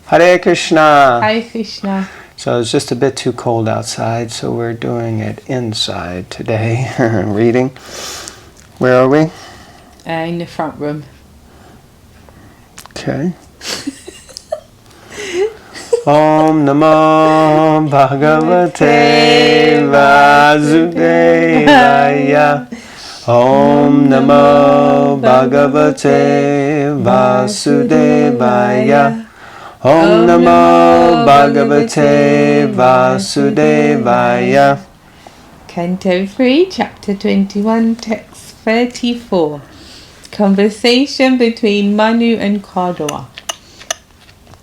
Hare Krishna. Hare Krishna. So it's just a bit too cold outside, so we're doing it inside today. Reading. Where are we? In the front room. Okay. Om Namo Bhagavate Vasudevaya. Om Namo Bhagavate Vasudevaya. Om Namo Bhagavate Vasudevaya. Canto 3, Chapter 21, Text 34. Conversation between Manu and Kardua.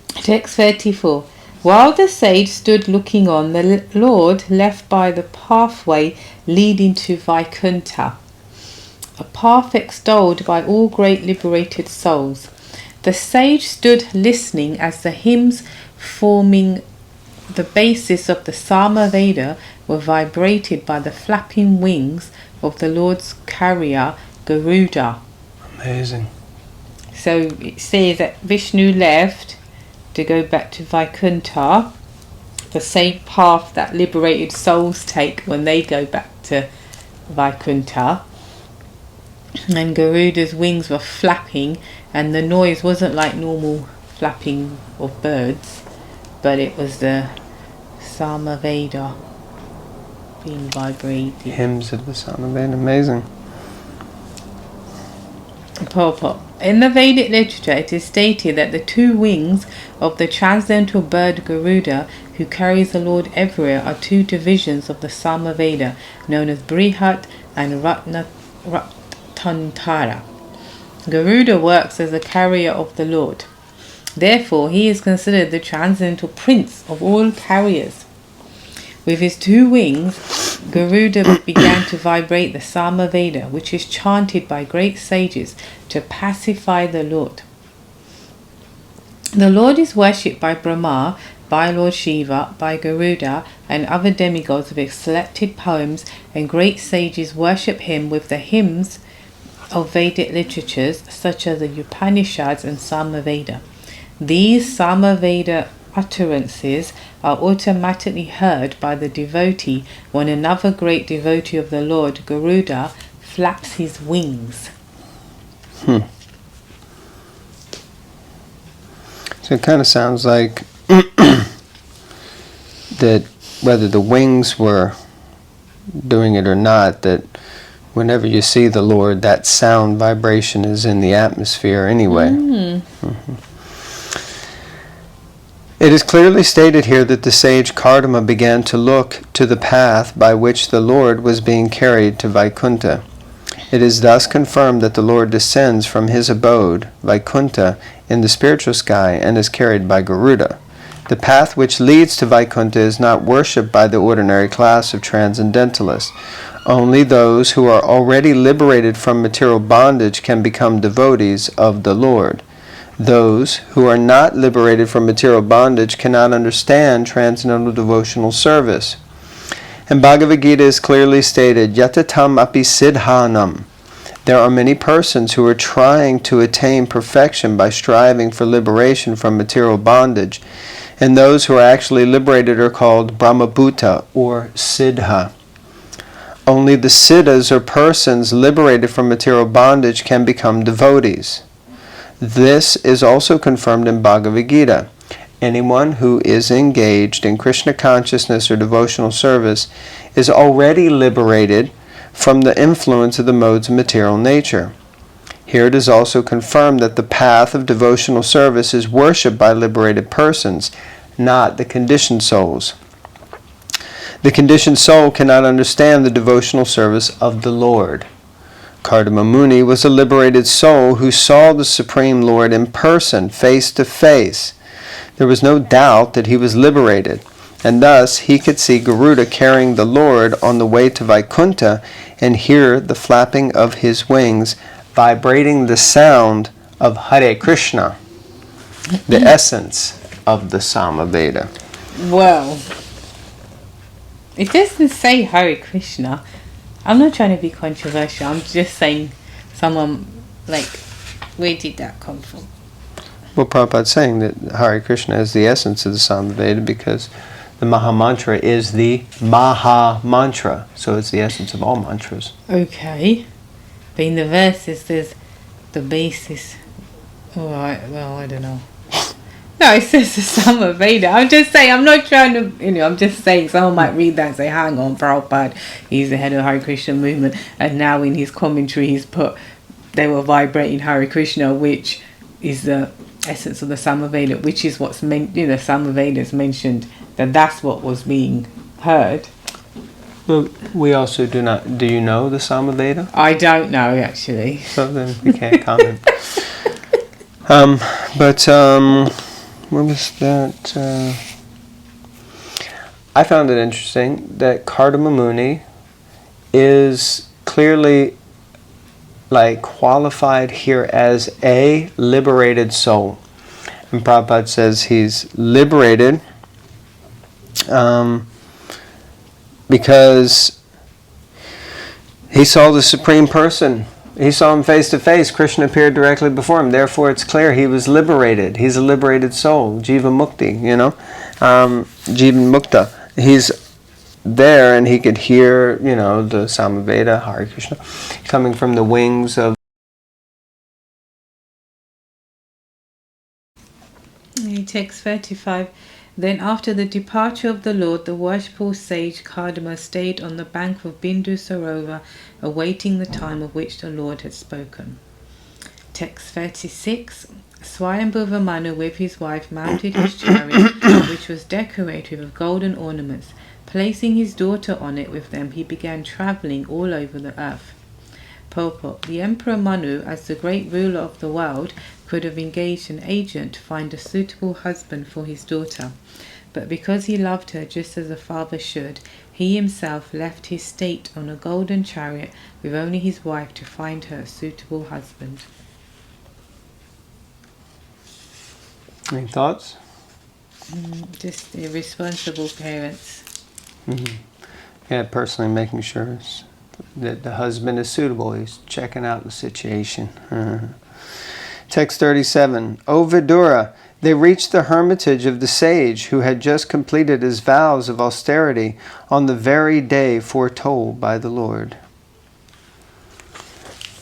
Text 34. While the sage stood looking on, the Lord left by the pathway leading to Vaikuntha, a path extolled by all great liberated souls. The sage stood listening as the hymns forming the basis of the Samaveda were vibrated by the flapping wings of the Lord's carrier, Garuda. Amazing. So it says that Vishnu left to go back to Vaikuntha, the same path that liberated souls take when they go back to Vaikuntha. And Garuda's wings were flapping, and the noise wasn't like normal flapping of birds, but it was the Samaveda being vibrated. Hymns of the Samaveda. Amazing. Purport. In the Vedic literature, it is stated that the two wings of the transcendental bird Garuda, who carries the Lord everywhere, are two divisions of the Samaveda, known as Brihat and Ratantara. Garuda works as a carrier of the Lord. Therefore, he is considered the transcendental prince of all carriers. With his two wings, Garuda began to vibrate the Samaveda, which is chanted by great sages to pacify the Lord. The Lord is worshipped by Brahma, by Lord Shiva, by Garuda, and other demigods with selected poems, and great sages worship him with the hymns of Vedic literatures such as the Upanishads and Samaveda. These Samaveda utterances are automatically heard by the devotee when another great devotee of the Lord, Garuda, flaps his wings. So it kind of sounds like that whether the wings were doing it or not, that whenever you see the Lord, that sound vibration is in the atmosphere anyway. It is clearly stated here that the sage Kardama began to look to the path by which the Lord was being carried to Vaikuntha. It is thus confirmed that the Lord descends from his abode, Vaikuntha, in the spiritual sky and is carried by Garuda. The path which leads to Vaikuntha is not worshipped by the ordinary class of transcendentalists. Only those who are already liberated from material bondage can become devotees of the Lord. Those who are not liberated from material bondage cannot understand transcendental devotional service. And Bhagavad Gita is clearly stated, Yatatam api siddhanam. There are many persons who are trying to attain perfection by striving for liberation from material bondage, and those who are actually liberated are called Brahmabhuta or Siddha. Only the Siddhas or persons liberated from material bondage can become devotees. This is also confirmed in Bhagavad Gita. Anyone who is engaged in Krishna consciousness or devotional service is already liberated from the influence of the modes of material nature. Here it is also confirmed that the path of devotional service is worshipped by liberated persons, not the conditioned souls. The conditioned soul cannot understand the devotional service of the Lord. Kardama Muni was a liberated soul who saw the Supreme Lord in person, face to face. There was no doubt that he was liberated, and thus he could see Garuda carrying the Lord on the way to Vaikuntha and hear the flapping of his wings, vibrating the sound of Hare Krishna, the essence of the Samaveda. Well, it doesn't say Hare Krishna. I'm not trying to be controversial. I'm just saying someone, like, where did that come from? Well, Prabhupada's saying that Hare Krishna is the essence of the Samaveda because the Maha Mantra is the Maha Mantra. So it's the essence of all mantras. Okay. But in the verses, there's the basis. Alright, well, I don't know. No, it says the Samaveda. I'm just saying, I'm not trying to, I'm just saying someone might read that and say, hang on, Prabhupada, he's the head of the Hare Krishna movement. And now in his commentary, he's put, they were vibrating Hare Krishna, which is the essence of the Samaveda, which is what's meant, Samaveda is mentioned, that that's what was being heard. Well, we also do you know the Samaveda? I don't know, actually. So then we can't comment. What was that? I found it interesting that Kardama Muni is clearly qualified here as a liberated soul. And Prabhupada says he's liberated because he saw the Supreme Person. He saw him face to face. Krishna appeared directly before him. Therefore, it's clear he was liberated. He's a liberated soul. Jiva Mukti, Jiva Mukta. He's there and he could hear, the Samaveda, Hare Krishna, coming from the wings of... Text 35. Then after the departure of the Lord, the worshipful sage Kardama stayed on the bank of Bindu Sarovar, awaiting the time of which the Lord had spoken. Text 36. Swayambhuva Manu with his wife mounted his chariot, which was decorated with golden ornaments. Placing his daughter on it with them, he began travelling all over the earth. Purport. The Emperor Manu, as the great ruler of the world, could have engaged an agent to find a suitable husband for his daughter. But because he loved her just as a father should, he himself left his state on a golden chariot with only his wife to find her a suitable husband. Any thoughts? Just irresponsible parents. Mm-hmm. Yeah, personally making sure that the husband is suitable. He's checking out the situation. Text 37. O Vidura, they reached the hermitage of the sage who had just completed his vows of austerity on the very day foretold by the Lord.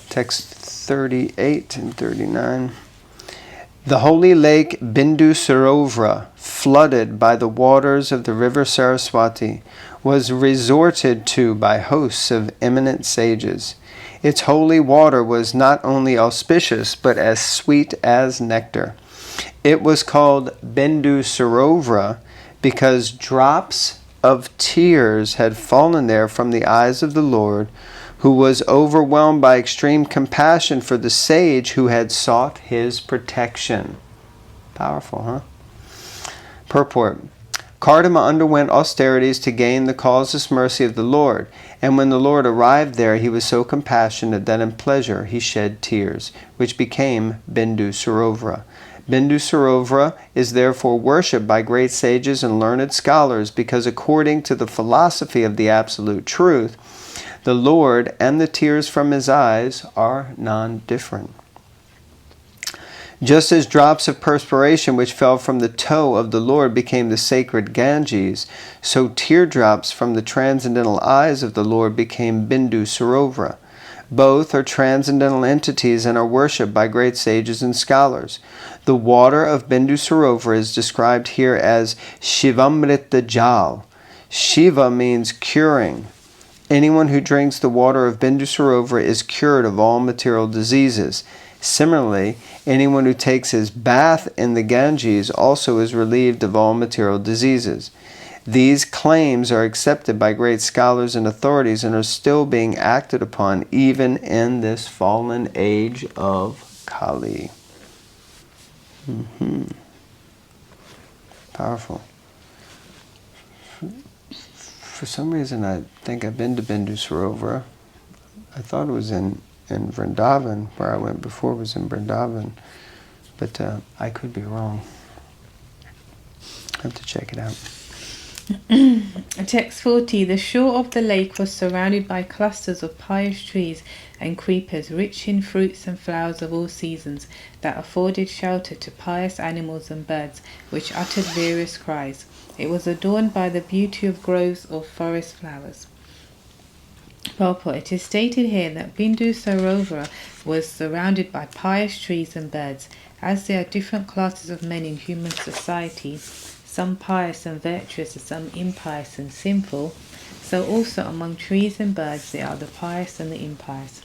Text 38 and 39. The holy lake Bindu Sarovra, flooded by the waters of the river Saraswati, was resorted to by hosts of eminent sages. Its holy water was not only auspicious, but as sweet as nectar. It was called Bindu Sarovra because drops of tears had fallen there from the eyes of the Lord, who was overwhelmed by extreme compassion for the sage who had sought his protection. Powerful, huh? Purport. Kardama underwent austerities to gain the causeless mercy of the Lord, and when the Lord arrived there, he was so compassionate that in pleasure he shed tears, which became Bindu Sarovra. Bindu Sarovra is therefore worshipped by great sages and learned scholars because according to the philosophy of the Absolute Truth, the Lord and the tears from his eyes are non-different. Just as drops of perspiration which fell from the toe of the Lord became the sacred Ganges, so teardrops from the transcendental eyes of the Lord became Bindu Sarovra. Both are transcendental entities and are worshipped by great sages and scholars. The water of Bindu Sarovra is described here as Shivamrita Jal. Shiva means curing. Anyone who drinks the water of Bindu Sarovra is cured of all material diseases. Similarly, anyone who takes his bath in the Ganges also is relieved of all material diseases. These claims are accepted by great scholars and authorities and are still being acted upon even in this fallen age of Kali. Powerful. For some reason, I think I've been to Bindu Sarovra. I thought it was in Vrindavan, where I went before was in Vrindavan. But I could be wrong. I have to check it out. Text 40. The shore of the lake was surrounded by clusters of pious trees and creepers, rich in fruits and flowers of all seasons, that afforded shelter to pious animals and birds, which uttered various cries. It was adorned by the beauty of groves of forest flowers. Purport. It is stated here that Bindu Sarovara was surrounded by pious trees and birds. As there are different classes of men in human society, some pious and virtuous and some impious and sinful, so also among trees and birds there are the pious and the impious.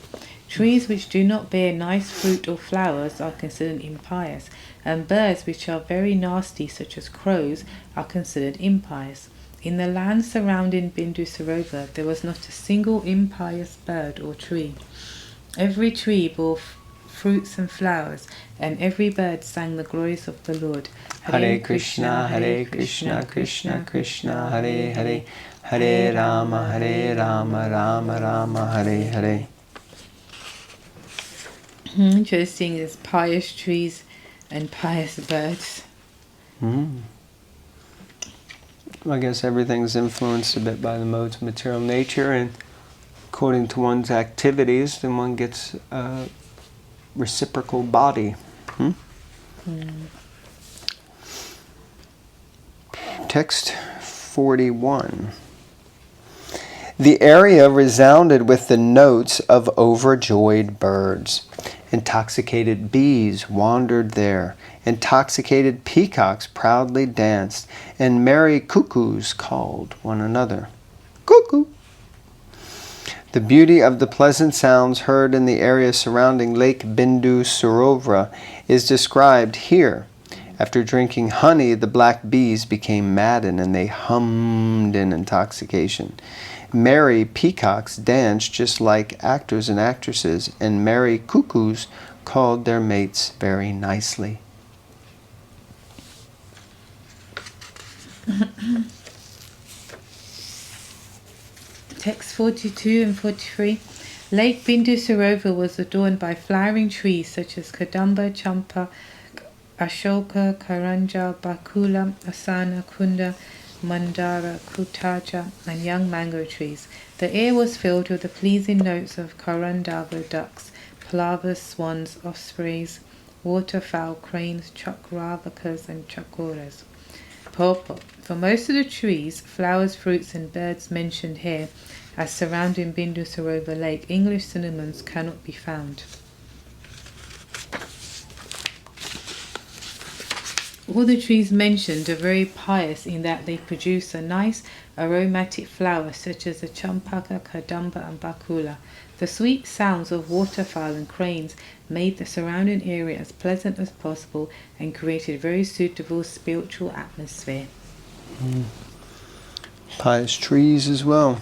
Trees which do not bear nice fruit or flowers are considered impious, and birds which are very nasty, such as crows, are considered impious. In the land surrounding Bindu Sarovar there was not a single impious bird or tree. Every tree bore fruits and flowers, and every bird sang the glories of the Lord. Hare Krishna, Krishna Krishna, Hare Hare, Hare Rama, Rama Rama, Hare Hare. Interesting, is pious trees and pious birds. I guess everything's influenced a bit by the modes of material nature, and according to one's activities, then one gets a reciprocal body. Text 41. The area resounded with the notes of overjoyed birds. Intoxicated bees wandered there. Intoxicated peacocks proudly danced, and merry cuckoos called one another. Cuckoo! The beauty of the pleasant sounds heard in the area surrounding Lake Bindu Sarovara is described here. After drinking honey, the black bees became maddened, and they hummed in intoxication. Merry peacocks danced just like actors and actresses, and merry cuckoos called their mates very nicely. Text 42 and 43. Lake Bindu Sarovar was adorned by flowering trees such as Kadamba, Champa, Ashoka, Karanja, Bakula, Asana, Kunda, Mandara, Kutaja, and young mango trees. The air was filled with the pleasing notes of Karandava ducks, plovers, swans, ospreys, waterfowl, cranes, chakravakas, and chakoras. Purport. For most of the trees, flowers, fruits, and birds mentioned here as surrounding Bindu Sarovar Lake, English synonyms cannot be found. All the trees mentioned are very pious in that they produce a nice aromatic flower such as the champaka, kadamba, and bakula. The sweet sounds of waterfowl and cranes made the surrounding area as pleasant as possible and created a very suitable spiritual atmosphere. Pious trees as well.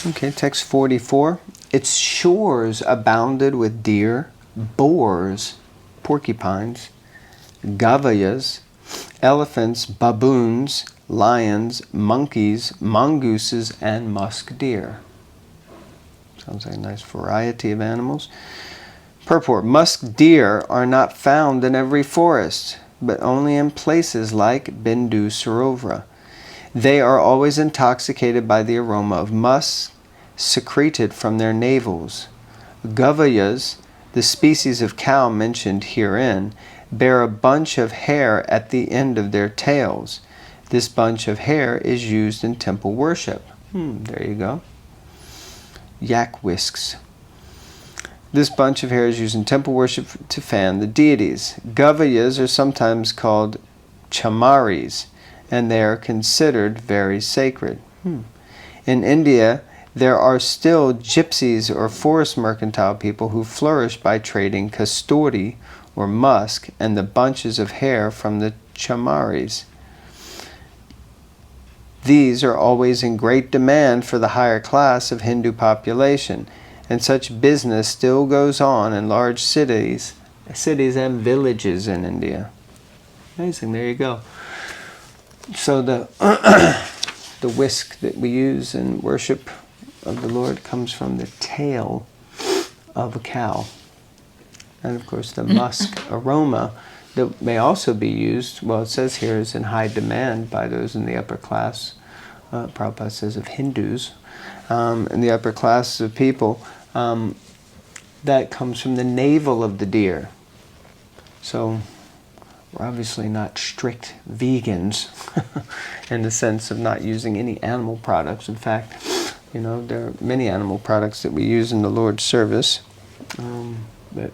Okay, text 44. Its shores abounded with deer, boars, porcupines, gavayas, elephants, baboons, lions, monkeys, mongooses, and musk deer. Sounds like a nice variety of animals. Purport. Musk deer are not found in every forest, but only in places like Bindu Sarovara. They are always intoxicated by the aroma of musk secreted from their navels. Gavayas, the species of cow mentioned herein, bear a bunch of hair at the end of their tails. This bunch of hair is used in temple worship. There you go. Yak whisks. This bunch of hair is used in temple worship to fan the deities. Gavayas are sometimes called chamaris, and they are considered very sacred. In India, there are still gypsies or forest mercantile people who flourish by trading kasturi or musk and the bunches of hair from the chamaris. These are always in great demand for the higher class of Hindu population, and such business still goes on in large cities and villages in India. Amazing, there you go. So the the whisk that we use in worship of the Lord comes from the tail of a cow. And of course the musk aroma that may also be used, well, it says here, is in high demand by those in the upper class. Prabhupada says of Hindus, in the upper class of people, that comes from the navel of the deer. So we're obviously not strict vegans in the sense of not using any animal products. In fact, there are many animal products that we use in the Lord's service, but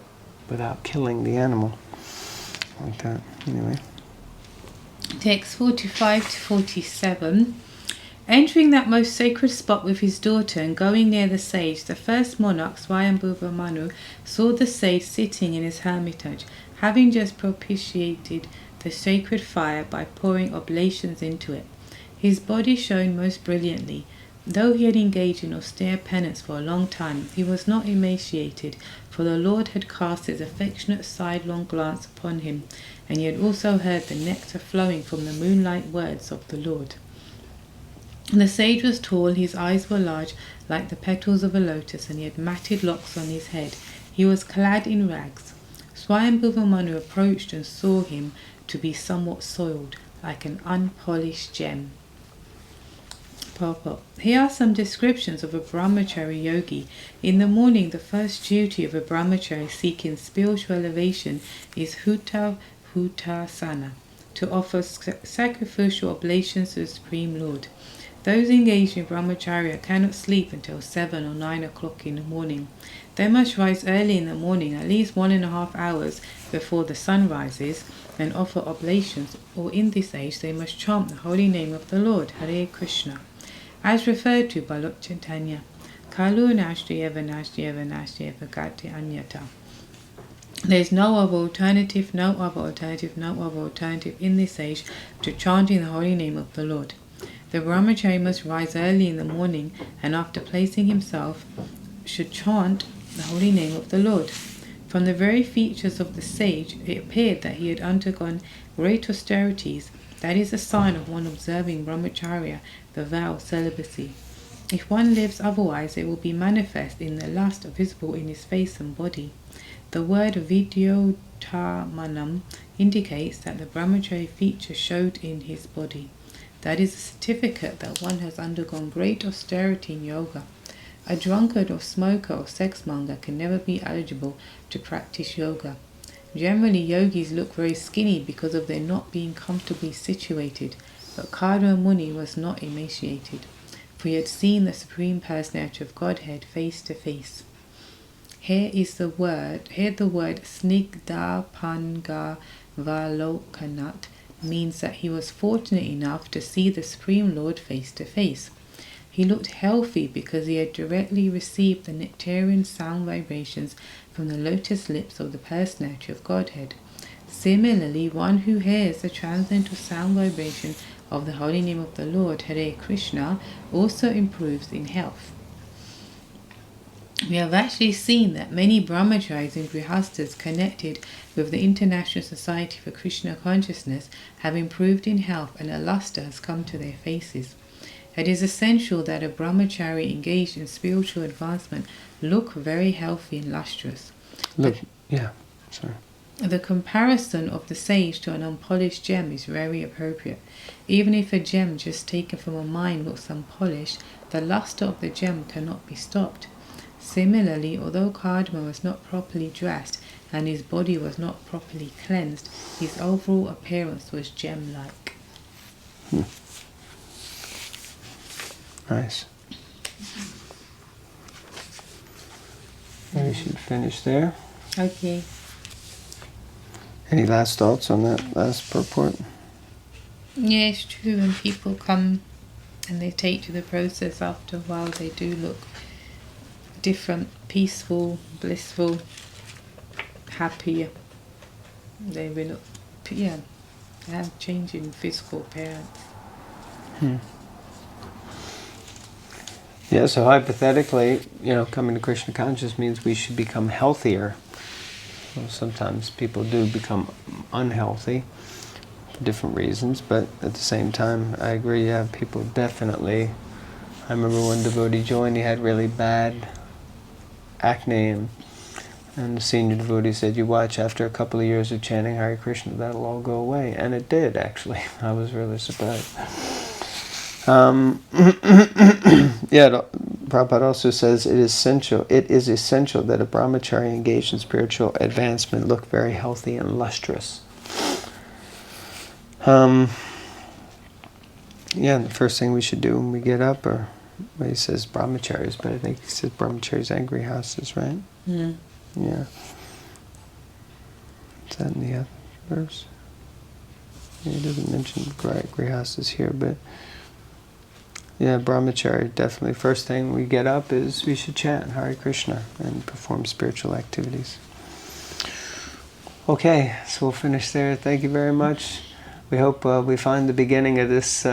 without killing the animal. Like that. Anyway. Text 45 to 47. Entering that most sacred spot with his daughter and going near the sage, the first monarch, Swayambhuva Manu, saw the sage sitting in his hermitage, having just propitiated the sacred fire by pouring oblations into it. His body shone most brilliantly. Though he had engaged in austere penance for a long time, he was not emaciated, for the Lord had cast his affectionate sidelong glance upon him, and he had also heard the nectar flowing from the moonlight words of the Lord. The sage was tall, his eyes were large, like the petals of a lotus, and he had matted locks on his head. He was clad in rags. Swayambhuva Manu approached and saw him to be somewhat soiled, like an unpolished gem. Purport. Here are some descriptions of a brahmachari yogi. In the morning, the first duty of a brahmachari seeking spiritual elevation is hutasana, to offer sacrificial oblations to the Supreme Lord. Those engaged in brahmacharya cannot sleep until 7 or 9 o'clock in the morning. They must rise early in the morning, at least 1.5 hours before the sun rises, and offer oblations, or in this age they must chant the holy name of the Lord, Hare Krishna, as referred to by Lord Chaitanya. Kalu nashtiyeva nashtiyeva nashtiyeva gati anyata. There is no other alternative in this age to chanting the holy name of the Lord. The brahmachari must rise early in the morning, and after placing himself, should chant the holy name of the Lord. From the very features of the sage, it appeared that he had undergone great austerities. That is a sign of one observing brahmacharya, the vow of celibacy. If one lives otherwise, it will be manifest in the lust visible in his face and body. The word vidyotamanam indicates that the brahmachari feature showed in his body. That is a certificate that one has undergone great austerity in yoga. A drunkard or smoker or sexmonger can never be eligible to practice yoga. Generally, yogis look very skinny because of their not being comfortably situated, but Kadma Muni was not emaciated, for he had seen the Supreme Personality of Godhead face to face. Here the word snigdha panga valokanat means that he was fortunate enough to see the Supreme Lord face to face. He looked healthy because he had directly received the nectarian sound vibrations from the lotus lips of the Personality of Godhead. Similarly, one who hears the transcendental sound vibration of the holy name of the Lord, Hare Krishna, also improves in health. We have actually seen that many brahmacharis and grihastas connected with the International Society for Krishna Consciousness have improved in health, and a luster has come to their faces. It is essential that a brahmachari engaged in spiritual advancement look very healthy and lustrous. The comparison of the sage to an unpolished gem is very appropriate. Even if a gem just taken from a mine looks unpolished, the luster of the gem cannot be stopped. Similarly, although Kadma was not properly dressed and his body was not properly cleansed, his overall appearance was gem-like. Nice. We should finish there. Okay. Any last thoughts on that last purport? Yeah, it's true. When people come and they take to the process, after a while they do look different, peaceful, blissful, happy. They will look, they have change in physical appearance. Yeah, so hypothetically, coming to Krishna consciousness means we should become healthier. Well, sometimes people do become unhealthy for different reasons, but at the same time, I agree, people definitely. I remember one devotee joined, he had really bad acne, and And the senior devotee said, you watch, after a couple of years of chanting Hare Krishna, that'll all go away. And it did, actually. I was really surprised. Prabhupada also says it is essential that a brahmachari engaged in spiritual advancement look very healthy and lustrous. The first thing we should do when we get up, or well, he says brahmacharis, but I think he says brahmacharis and grihastas, right? Mm. Yeah. Is that in the other verse? Yeah, he doesn't mention grihastas here, but yeah, brahmachari, definitely. First thing we get up is we should chant Hare Krishna and perform spiritual activities. Okay, so we'll finish there. Thank you very much. We hope we find the beginning of this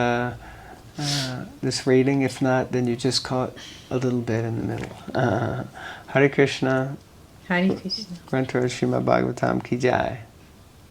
this reading. If not, then you just caught a little bit in the middle. Hare Krishna. Hare Krishna. Granth Srimad Bhagavatam ki jai.